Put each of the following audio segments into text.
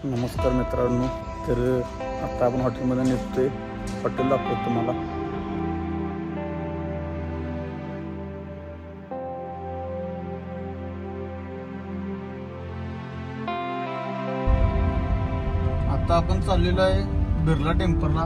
नमस्कार मित्रांनो. तर आता आपण हॉटेलमध्ये निघतोय. हॉटेल दाखवतो तुम्हाला. आता आपण चाललेलो आहे बिर्ला टेम्पलला.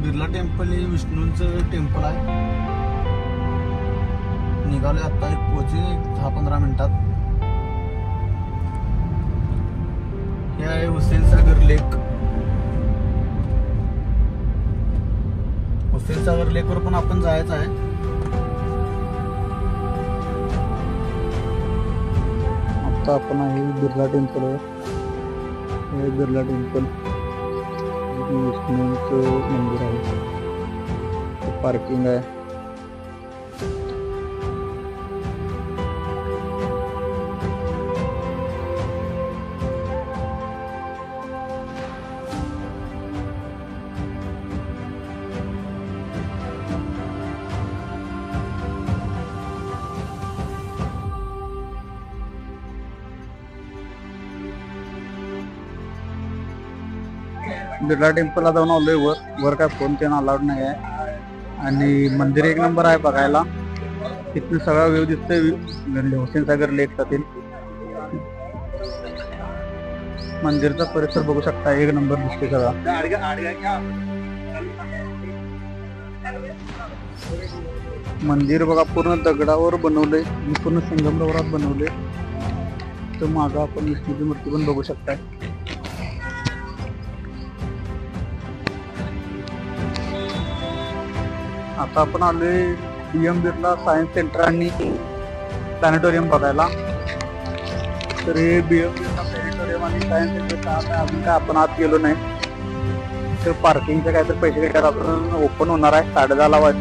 बिर्ला टेम्पल हे विष्णूंचं टेम्पल आहे. निघालोय आता पोहोचू 10-15 मिनिटात. हे आहे हुसेन सागर लेक. हुसेन सागर लेकवर पण आपण जायचं आहे. आता आपण आहे बिर्ला टेम्पलवर. हे बिर्ला टेम्पल विष्णूंचं मंदिर आहे. पार्किंग आहे. बिर्ला टेम्पलला जाऊन आलोय. वर काय फोन ते अलाउड नाही आहे. आणि मंदिर एक नंबर आहे बघायला. तिथून सगळा व्ह्यू दिसतोय हुसेन सागर लेकचा. मंदिरचा परिसर बघू शकता. एक नंबर दिसतोय सगळा. मंदिर बघा पूर्ण दगडावर बनवलंय. पूर्ण संगमरवरात बनवलंय. तर मागं आपण विष्णूची मूर्ती पण बघू शकताय. आता आपण आलोय BM बिर्ला सायन्स सेंटर आणि प्लॅनेटोरियम बघायला. तर हे BM बिर्ला प्लॅनेटोरियम आणि सायन्स सेंटर अजून काय आपण आत गेलो नाही. तर पार्किंगचे काय तर पैसे घेतात. आपण ओपन होणार आहे 10:30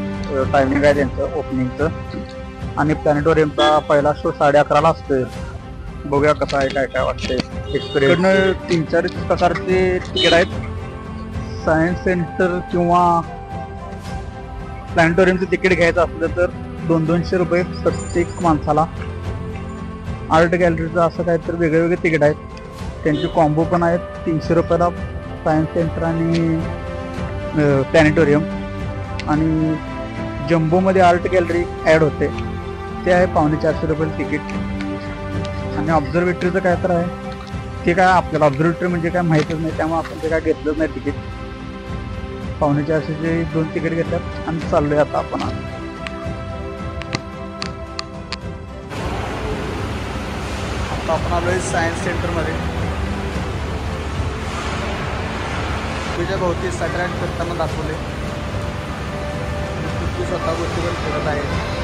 टायमिंग आहे त्यांचं ओपनिंगचं. आणि प्लॅनेटोरियमचा पहिला शो 11:30ला असतोय. बघूया कसं आहे काय काय वाटतंय एक्सपिरियन्स. 3-4 प्रकारचे तिकीट आहेत. सायन्स सेंटर किंवा प्लॅनेटोरियमचं तिकीट घ्यायचं असलं तर 200 रुपये प्रत्येक माणसाला. आर्ट गॅलरीचं असं काय तर वेगळे वेगळे तिकीट आहेत. त्यांचे कॉम्बो पण आहेत. 300 रुपयाला सायन्स सेंटर आणि प्लॅनेटोरियम. आणि जम्बोमध्ये आर्ट गॅलरी ॲड होते. ते आहे 450 रुपये तिकीट. आणि ऑब्झर्वेटरीचं काय तर आहे. ते काय आपल्याला ऑब्झर्वेटरी म्हणजे काय माहीतच नाही. त्यामुळे आपण ते काय घेतलंच नाही तिकीट. 450चे 2 तिकीट घेतात आणि चाललोय आता आपण. आता आपण आलोय सायन्स सेंटरमध्ये. तुझ्या भोवती सॅटेलाइट फिरताना दाखवले. तू स्वतः गोष्टीवर फिरत आहे.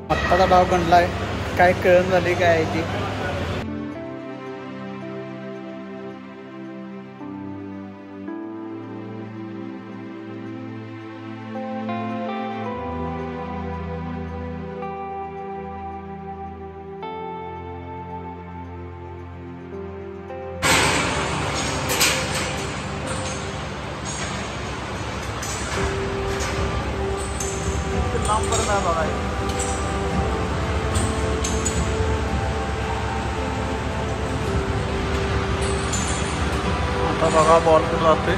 आत्ताचा डाव गणलाय. काय कळण झाली काय आहे ती. नाही बघा. आता बघा बॉल कुठं जातोय.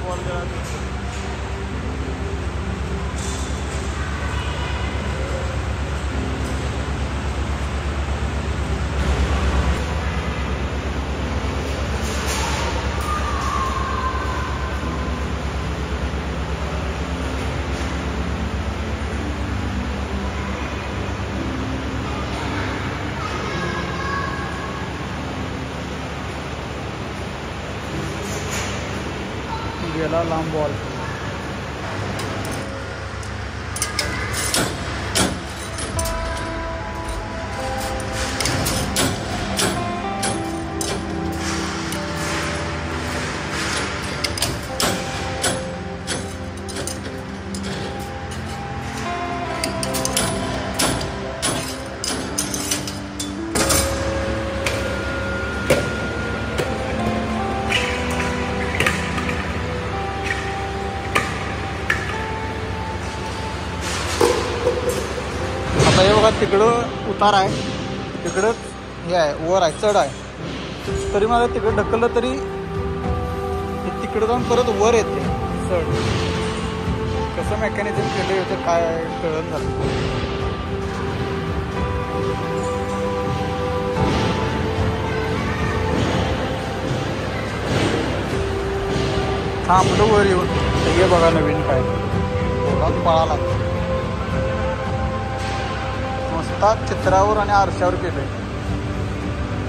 बॉल गेला. गेला लांब बॉल. आता हे बघा तिकडं उतार आहे, तिकडं हे आहे, वर आहे, चढ आहे. तरी मला तिकडं ढकललं तरी तिकडं जाऊन परत वर येते चढ. कसं मेकॅनिझम केलं होतं काय कळत झालं. थांबलं वर येऊन. हे बघा नवीन काय पळाला नुसता चित्रावर आणि आरशावर केलंय.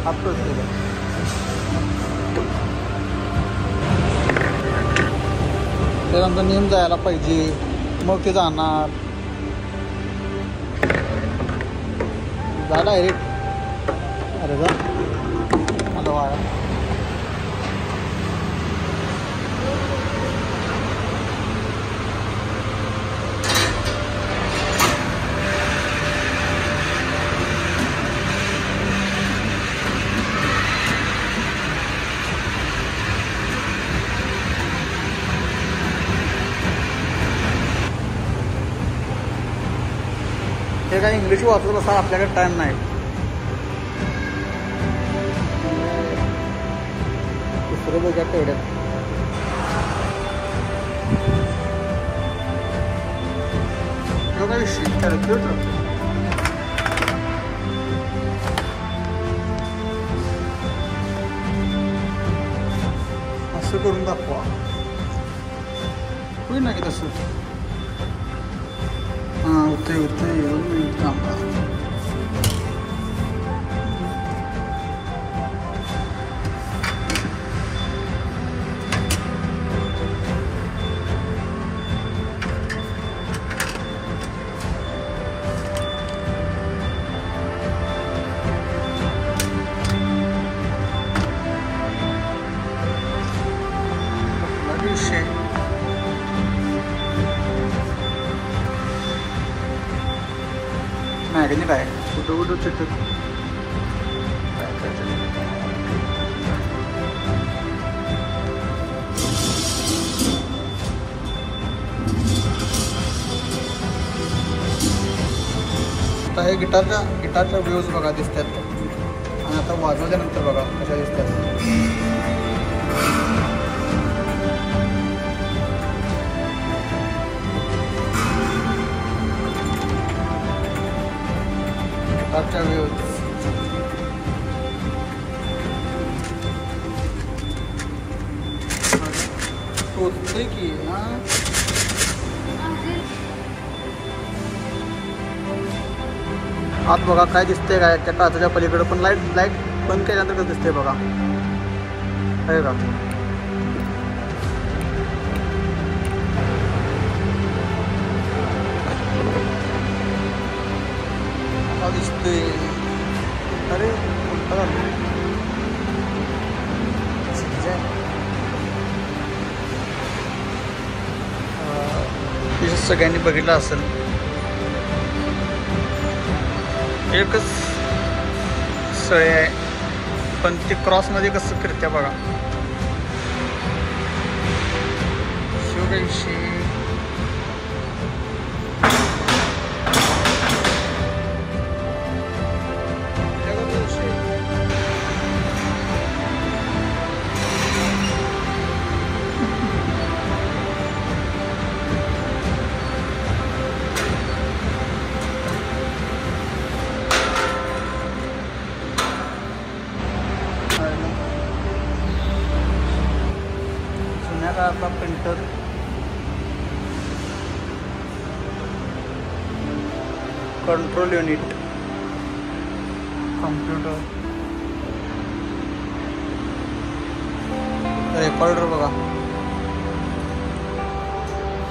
आपलंच केलं. ते आमचा नेम जायला पाहिजे मग ते जाणार. जा डायरेक्ट. अरे जा मला वाया. हे काय इंग्लिश वाचत बसा आपल्याकडे टाइम नाही. दुसरं बघा तेवढ्यात. काय विषय असं करून दाखवा. होईल ना की तसं. हां होते थांबा. विषय मॅग्नेट आहे. कुठं कुठं चिटक. आता हे गिटारच्या व्ह्यूज बघा दिसतात. आणि आता वाजवल्यानंतर बघा कशा दिसतात. गिटारच्या व्ह्यूज होते की. आत बघा काय दिसतंय काय त्या काचाच्या पलीकडे. पण लाईट बंद केल्यानंतर कसं दिसतंय बघा. आहे का दिसतंय. अरे उलटा झालं. सगळ्यांनी बघितलं असेल, एकच सळी आहे पण ती क्रॉसमध्ये कसं फिरत्या बघा. शिवगाईशी जुन्या काळातला printer, control unit, computer, recorder बघा,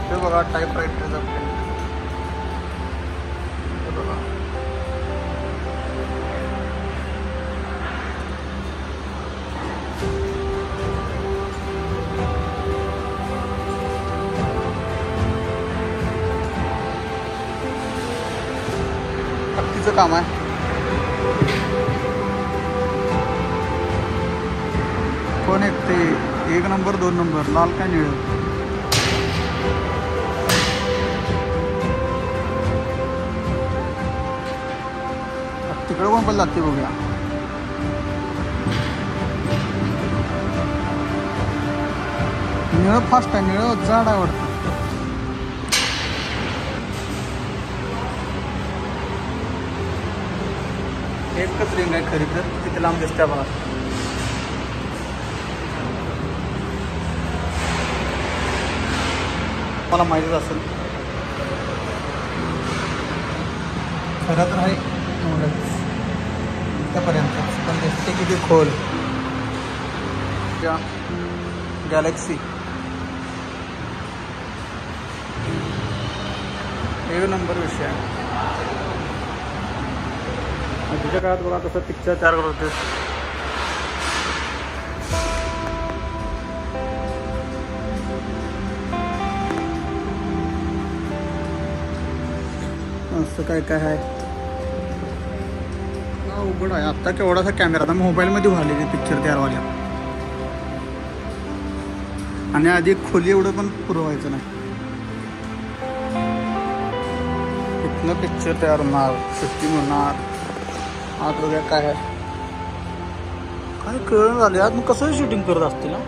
हे बघा टाईपरायटरचा प्रिंट, हे बघा हत्तीचं काम आहे. कोण एक ते 1 नंबर 2 नंबर लाल काय निळ, तिकडे कोण पण लागते बघूया. निळ फास्ट आहे, निळ जाड आहे वाटतं. एकच रिंग आहे खरी तर, किती लांब दिसते बघा. मला माहितीच असेल, खरं तर आहे इथपर्यंत, पण दिसते किती खोल. गॅलेक्सी 1 नंबर विषय आहे. आधीच्या काळात बघा कसं पिक्चर तयार करत होते. असं काय काय आहे, उघड आहे. आत्ता केवढासा कॅमेरा, आता मोबाईलमध्ये व्हायला पिक्चर तयार व्हायला, आणि आधी खोली एवढं पण पुरवायचं नाही. इथनं पिक्चर तयार होणार, शूटिंग होणार. आज बघा काय आहे, काय कळण झाले आज, मग कसं शूटिंग करत असतील ना.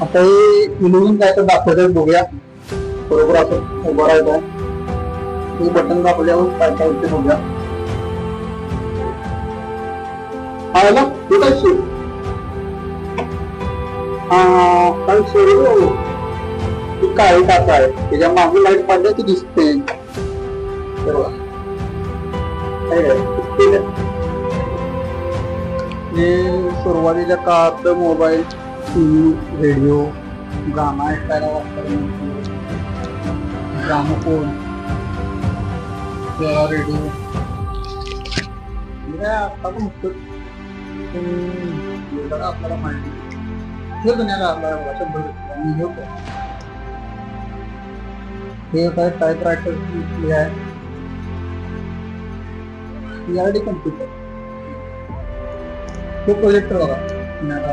आता हे इलेव्हन काय तर दाखवत बघूया. बरोबर असं उभं राहायचं, हे बटन दाबल्यावर काय काय होते बघूया. आला तू काय शोध, काय शोध काळी टाका आहे, त्याच्या मागे लाईट पाडल्या ती दिसते. हे सुरुवातीच्या काळात मोबाईल, टीव्ही, रेडिओ, गाणं ऐकायला वापरण्यासाठी ग्रामोफोन, रेडिओ आता पण आपल्याला माहिती हे दुनियाला आपल्याला हे काय टाईपरायटर आहे, यासाठी कम्प्युटर. तो प्रोजेक्टर बघा पुण्याला,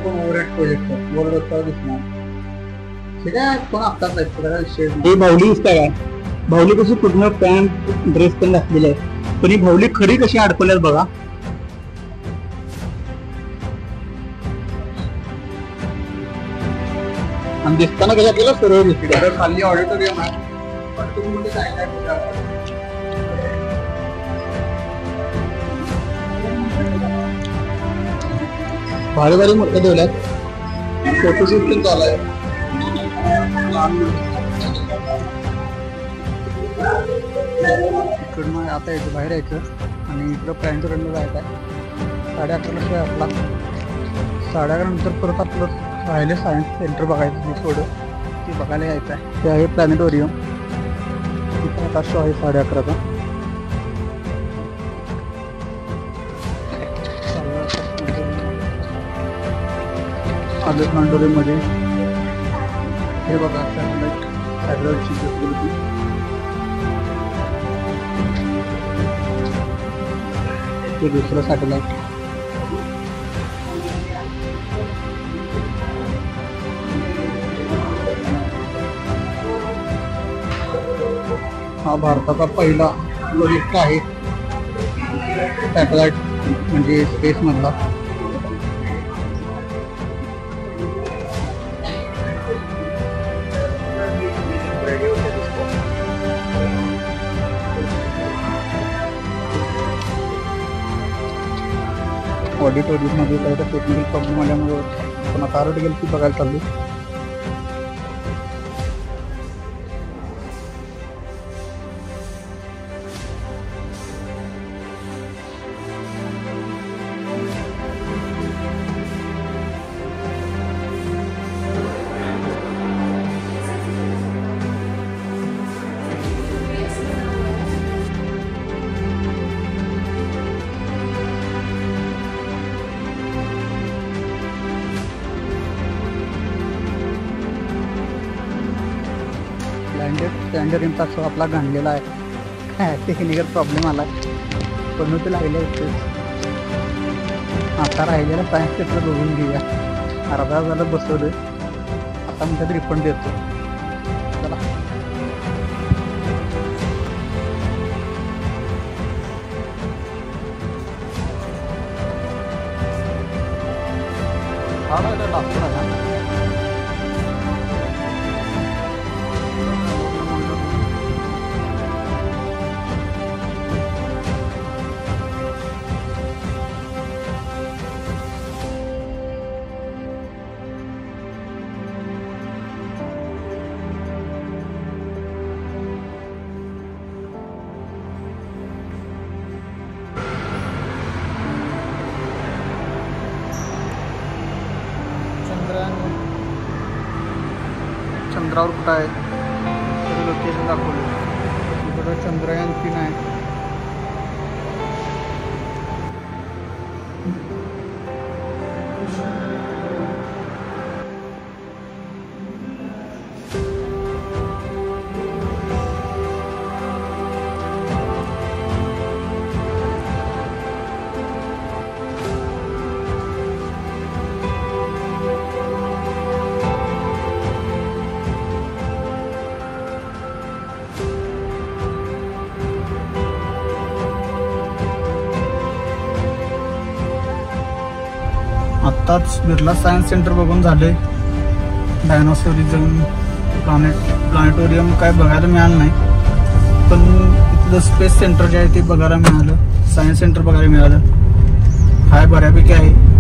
पण ओव्हरहेड प्रोजेक्टर वर रस्ता दिसणार. ठीक आहे, पण आत्ताच विषय. ही बाहुली दिसते का, बाहुली कशी पूर्ण पॅन्ट ड्रेस पण घातलेली आहे, पण ही बाहुली खरी कशी अडकवल्यात बघा. आणि दिसताना कशा केलं सरळ दिसते. खाली ऑडिटोरियम आहे, भारी भारी मोठ्या ठेवल्यात, फोटोशूट पण चालू आहे. इकडनं आता यायचं, बाहेर यायचं आणि इकडं प्लॅनेटोरियमला जायचं आहे. 11:30 आपला, 11:30 नंतर परत आपलं राहिले सायन्स सेंटर बघायचं, मी थोडं ते बघायला यायचं आहे. ते आहे प्लॅनेटोरियम, तिथं आता शो आहे 11:30चा. आलं प्लॅनेटोरियममध्ये हे बघा सॅटेलाइटची फेसिलिटी. हे दुसरं सॅटेलाइट. हा भारताचा पहिला प्रोजेक्ट आहे सॅटेलाइट म्हणजे स्पेस मधला. ऑडिटोरियममध्ये काही तर टेक्निकल प्रॉब्लेम आल्यामुळे आपण आता आर्ट गॅलरी बघायला चाललो. लँडरिंगचा शो आपला घाणलेला आहे. टेक्निकल प्रॉब्लेम आला पण ते लागले होते. आता राहिलेलं सायन्स सेंटर बघून घेऊया. अर्धा झालं बसवलं. आता म्हणतात रिफंड देतो. चला चंद्रावर कुठं आहे लोकेशन दाखवलं. इकडं चंद्रयान 3 आहे. आत्ताच बिर्ला सायन्स सेंटर बघून झाले. डायनोसॉरिझम प्लॅनेटोरियम काय बघायला मिळालं नाही पण इथलं स्पेस सेंटर जे आहे ते बघायला मिळालं. सायन्स सेंटर बघायला मिळालं. हाय बऱ्यापैकी आहे.